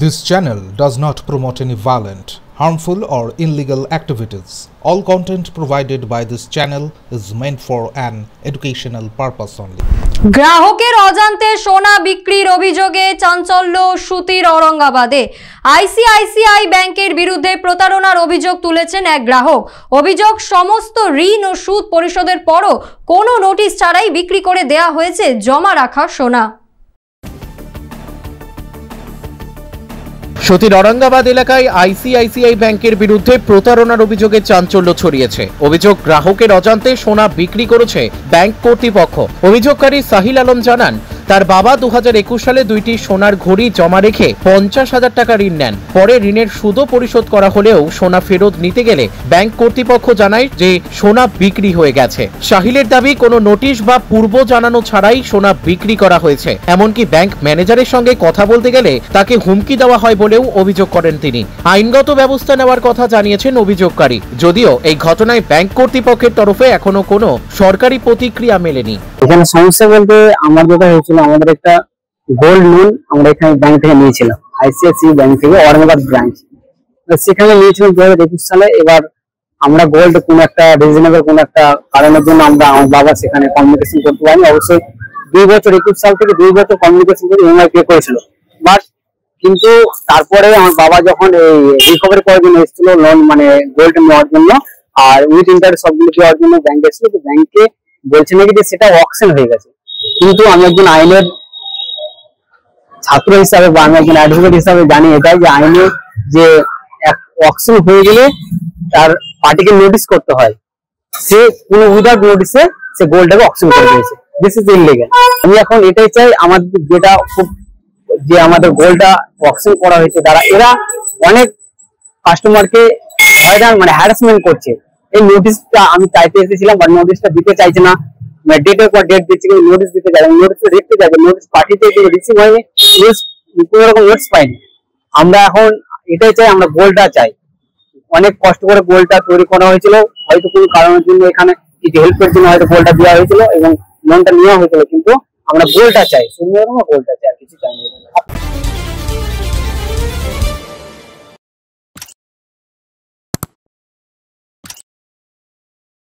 This channel does not promote any violent, harmful or illegal activities. All content provided by this channel is meant for an educational purpose only. গ্রাহকের অজান্তে সোনা বিক্রির অভিযোগে চাঞ্চল্য সুতির औरंगाबादে ICICI ব্যাংকের বিরুদ্ধে প্রতারণার অভিযোগ তুলেছেন এক গ্রাহক। অভিযোগ সমস্ত ঋণ ও সুদ পরিশোধের পরও কোনো নোটিশ ছাড়াই বিক্রি করে দেয়া হয়েছে জমা রাখা সোনা। সুতির औरंगाबाद এলাকায় আইসিআইসিআই ব্যাংকের বিরুদ্ধে প্রতারণার অভিযোগে চাঞ্চল্য ছড়িয়েছে। অভিযোগ গ্রাহকের অজান্তে সোনা বিক্রি করেছে ব্যাংক কর্তৃপক্ষ। অভিযোগকারী সাহিল আলম জানান, তার বাবা 2021 সালে দুইটি সোনার ঘড়ি জমা রেখে 50,000 টাকা ঋণ নেন। পরে ঋণের সুদও পরিশোধ করা হলেও সোনা ফেরত নিতে গেলে ব্যাংক কর্তৃপক্ষ জানায় যে সোনা বিক্রি হয়ে গেছে। সাহিলের দাবি, কোনো নোটিশ বা পূর্ব জানানো ছাড়াই সোনা বিক্রি করা হয়েছে। এমনকি ব্যাংক ম্যানেজারের সঙ্গে কথা বলতে গেলে তাকে হুমকি দেওয়া হয় বলেও অভিযোগ করেন তিনি। আইনগত ব্যবস্থা নেওয়ার কথা জানিয়েছেন অভিযোগকারী। যদিও এই ঘটনায় ব্যাংক কর্তৃপক্ষের তরফে এখনো কোনো সরকারি প্রতিক্রিয়া মেলেনি। এখানে সমস্যা বলতে আমার যেটা হয়েছিল, আমাদের একটা গোল্ড লোন আমরা এখানে ব্যাংক থেকে নিয়েছিলাম, আইসিআইসিআই ব্যাংক থেকে औरंगाबाद ব্রাঞ্চ। সেখানে নিয়েছিলাম 2021 সালে। এবার আমরা গোল্ড কোন একটা রিজনেবল কোন একটা কারণের জন্য আমরা আমার বাবা সেখানে কমিউনিকেশন করতে পারিনি। অবশ্যই 2 বছর 21 সাল থেকে 2 বছর কমিউনিকেশন করে ইএমআই পে করেছিল। বাট কিন্তু তারপরে আমার বাবা যখন এই রিকভারি করার জন্য এসেছিল লোন মানে গোল্ড নেওয়ার জন্য আর উইথ ইন্টারেস্ট সবগুলো দেওয়ার জন্য ব্যাংকে এসেছিল, তো ব্যাংকে বলছে নাকি যে সেটা অকশন হয়ে গেছে। কিন্তু আমি একজন আইনের ছাত্র হিসাবে বা আমি একজন অ্যাডভোকেট হিসাবে জানি এটাই যে আইনে যে অকশন হয়ে গেলে তার পার্টিকে নোটিশ করতে হয়। সে কোনো উইদাউট নোটিসে সে গোল্ডটাকে অকশন করে দিয়েছে। This is illegal. আমি এখন এটাই চাই, আমাদের যেটা খুব যে আমাদের গোল্ডটা অকশন করা হয়েছে তারা এরা অনেক কাস্টমারকে হয়রান মানে হ্যারাসমেন্ট করছে। এই নোটিশটা আমি চাইতে এসেছিলাম বাট নোটিশটা দিতে চাইছে না। ডেটের পর ডেট দিচ্ছে কিন্তু নোটিশ দিতে চাই, নোটিশটা দেখতে চাইছে, নোটিশ পাঠিয়েছে কিন্তু রিসিভ হয়নি, কোনো রকম নোটিশ পাইনি। আমরা এখন এটাই চাই, আমরা গোল্ডটা চাই। অনেক কষ্ট করে গোল্ডটা তৈরি করা হয়েছিল, হয়তো কোনো কারণের জন্য এখানে কিছু হেল্পের জন্য হয়তো গোল্ডটা দেওয়া হয়েছিল এবং লোনটা নেওয়া হয়েছিল, কিন্তু আমরা গোল্ডটা চাই, শুধু আমরা গোল্ডটা চাই, আর কিছু চাই না।